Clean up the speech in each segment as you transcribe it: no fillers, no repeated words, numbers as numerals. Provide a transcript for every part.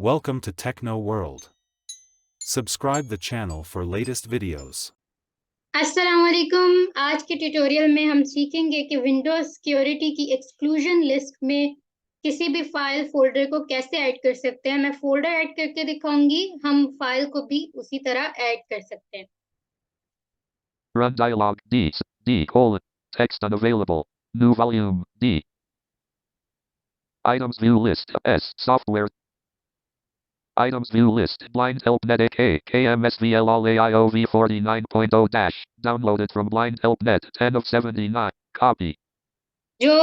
Welcome to Techno World. Subscribe the channel for latest videos. अस्सलाम वालेकुम। आज के ट्यूटोरियल में हम सीखेंगे कि विंडोज सिक्योरिटी की एक्सक्लूजन लिस्ट में किसी भी फाइल फोल्डर को कैसे ऐड कर सकते हैं। मैं फोल्डर ऐड करके दिखाऊंगी, हम फाइल को भी उसी तरह ऐड कर सकते हैं। Run dialog D colon text unavailable new volume D items view list S software items view list blind helpnet AK KMSVL all AIOV 49.0 dash downloaded from blind helpnet 10 of 79 copy जो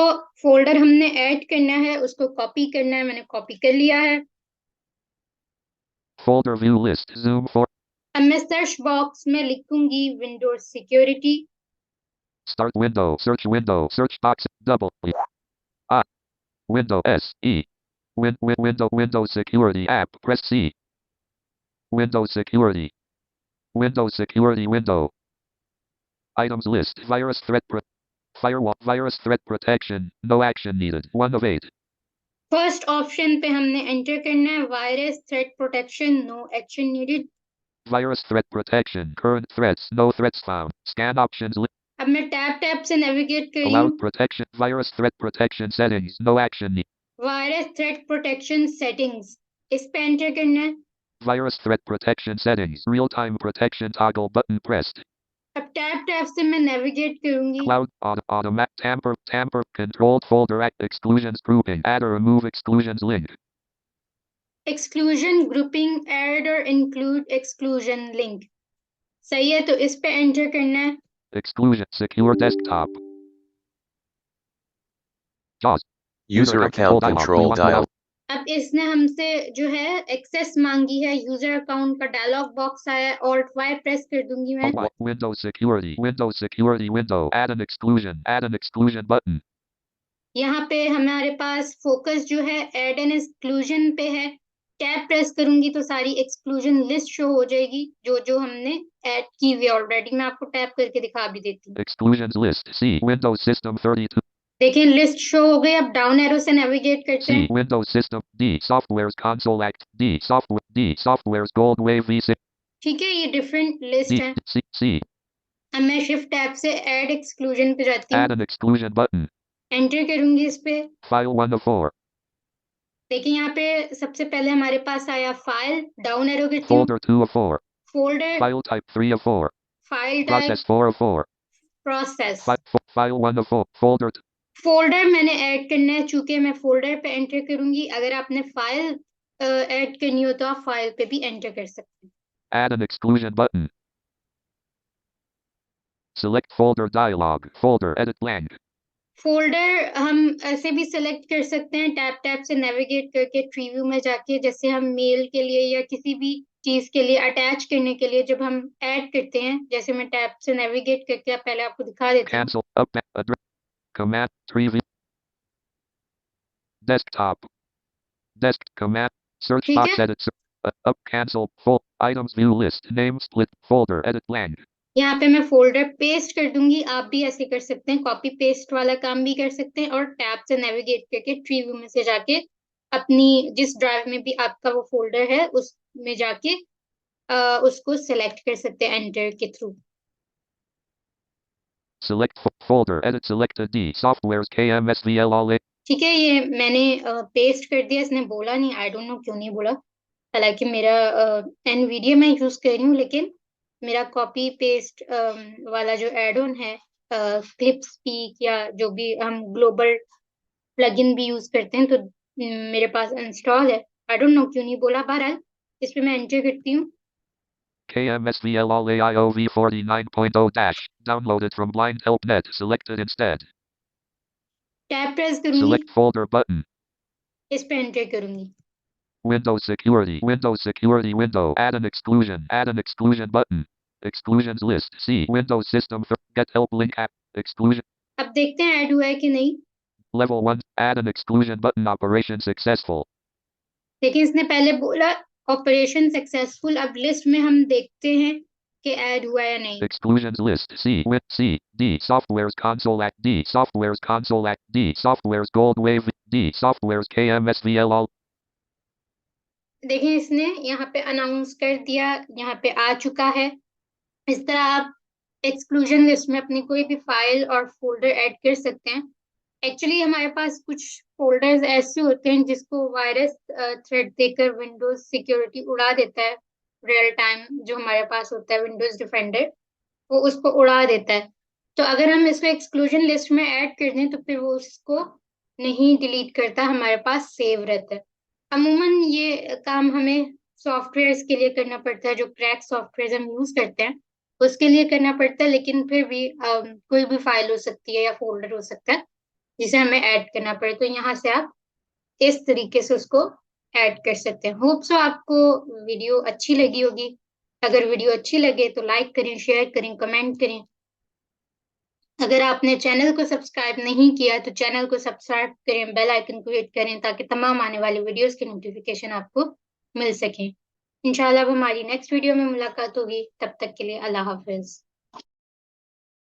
folder हमने add करना है उसको copy करना है, मैंने copy कर लिया है। folder view list zoom for अब मैं सर्च बॉक्स में लिखूंगी Windows security. start window search box double I window S E window security app press C window security window items list virus threat firewall virus threat protection no action needed 1 of 8 first option पे हमने enter करना है virus threat protection no action needed. virus threat protection current threats no threats found scan options अब मैं tab से navigate कर रही allowed हूँ। protection virus threat protection settings no action virus threat protection settings, इस पे एंटर करना है। virus threat protection settings real time protection toggle button pressed अब टैब से मैं नेविगेट करूंगी। cloud automatic tamper controlled folder act exclusions grouping add or remove exclusions link exclusion grouping add और include exclusion link, सही है, तो इस पे एंटर करना है। exclusion secure desktop JAWS User account control dialog. अब इसने हमसे जो है एक्सेस मांगी है, यूजर अकाउंट का डायलॉग बॉक्स आया, Alt Y प्रेस कर दूंगी मैं। window security window add an exclusion button यहाँ पे हमारे पास फोकस जो है ऐड एन एक्सक्लूजन पे है। टैब प्रेस करूंगी तो सारी एक्सक्लूजन लिस्ट शो हो जाएगी जो जो हमने ऐड की हुई ऑलरेडी। मैं आपको टैब करके दिखा भी देती हूँ। exclusions list C Windows System 32 देखिए लिस्ट शो हो गई। अब डाउन एरो से नेविगेट करते C हैं। Windows System D Software's Console Act D Software's Gold Wave V6 ठीक है, ये डिफरेंट लिस्ट D है। C अब मैं शिफ्ट टैब से ऐड एक्सक्लूजन पे जाती add हूँ, an exclusion button एंटर करूंगी इस पे। file 1 of 4 देखिए यहाँ पे सबसे पहले हमारे पास आया फाइल, डाउन एरो करती हूँ, folder 2 of 4 folder, file type 3 of 4 file type, process 4 of 4 process. file 1 of 4 folder folder मैंने ऐड करना है, चूंकि मैं फोल्डर पे एंटर करूंगी। अगर आपने फाइल ऐड करनी हो तो आप फाइल पे भी एंटर कर सकते हैं। add an exclusion button select folder dialog folder edit blank folder हम ऐसे भी सिलेक्ट कर सकते हैं, टैब से नेविगेट करके ट्री व्यू में जाके, जैसे हम मेल के लिए या किसी भी चीज के लिए अटैच करने के लिए जब हम ऐड करते हैं। जैसे मैं टैब से नेविगेट करके पहले आपको दिखा देती हूँ। cancel up address command tree view desktop desk command search ठीक box है, edit up cancel full items view list name split folder edit blank यहाँ पे मैं फोल्डर पेस्ट कर दूंगी। आप भी ऐसे कर सकते हैं, कॉपी पेस्ट वाला काम भी कर सकते हैं और टैब से नेविगेट करके ट्री व्यू में से जाके अपनी जिस ड्राइव में भी आपका वो फोल्डर है उसमें जाके उसको सेलेक्ट कर सकते हैं एंटर के through. select folder edit selected D software's KMSVL all ठीक है, ये मैंने पेस्ट कर दिया। इसने बोला नहीं, आई डोंट नो क्यों नहीं बोला। हालांकि मेरा एनवीडिया मैं यूज कर रही हूँ, लेकिन मेरा कॉपी पेस्ट वाला जो एड ऑन है क्लिप स्पीक या जो भी हम ग्लोबल प्लगइन भी यूज करते हैं, तो मेरे पास इंस्टॉल है। आई डोंट नो क्यों नहीं बोला। बहरहाल इस पे मैं एंटर करती हूँ। KMSVL all AIOV 49.0 dash downloaded from blind helpnet selected instead tab press करूंगी, select folder button इस पे एंटर करूंगी। Windows security window add an exclusion button exclusions list C Windows System get help link app exclusion अब देखते हैं add हुआ है कि नहीं। level 1 add an exclusion button operation successful देखिए इसने पहले बोला ऑपरेशन सक्सेसफुल। अब लिस्ट में हम देखते हैं कि ऐड हुआ या नहीं। exclusions list C D Software's Console Act D Software's Console Act D Software's Gold Wave D Software's KMSVL all देखिए इसने यहाँ पे अनाउंस कर दिया, यहाँ पे आ चुका है। इस तरह आप एक्सक्लूजन लिस्ट में अपनी कोई भी फाइल और फोल्डर ऐड कर सकते हैं। एक्चुअली हमारे पास कुछ फोल्डर्स ऐसे होते हैं जिसको वायरस थ्रेट देकर विंडोज सिक्योरिटी उड़ा देता है। रियल टाइम जो हमारे पास होता है विंडोज डिफेंडर, वो उसको उड़ा देता है। तो अगर हम इसको एक्सक्लूजन लिस्ट में ऐड कर दें तो फिर वो उसको नहीं डिलीट करता, हमारे पास सेव रहता है। अमूमन ये काम हमें सॉफ्टवेयर्स के लिए करना पड़ता है, जो क्रैक सॉफ्टवेयर हम यूज करते हैं उसके लिए करना पड़ता है, लेकिन फिर भी कोई भी फाइल हो सकती है या फोल्डर हो सकता है जिसे हमें ऐड करना पड़े, तो यहाँ से आप इस तरीके से उसको ऐड कर सकते हैं। होप सो आपको वीडियो अच्छी लगी होगी। अगर वीडियो अच्छी लगे तो लाइक करें, शेयर करें, कमेंट करें। अगर आपने चैनल को सब्सक्राइब नहीं किया तो चैनल को सब्सक्राइब करें, बेल आइकन को हिट करें ताकि तमाम आने वाली वीडियोस की नोटिफिकेशन आपको मिल सके। इंशाल्लाह अब हमारी नेक्स्ट वीडियो में मुलाकात होगी, तब तक के लिए अल्लाह हाफिज।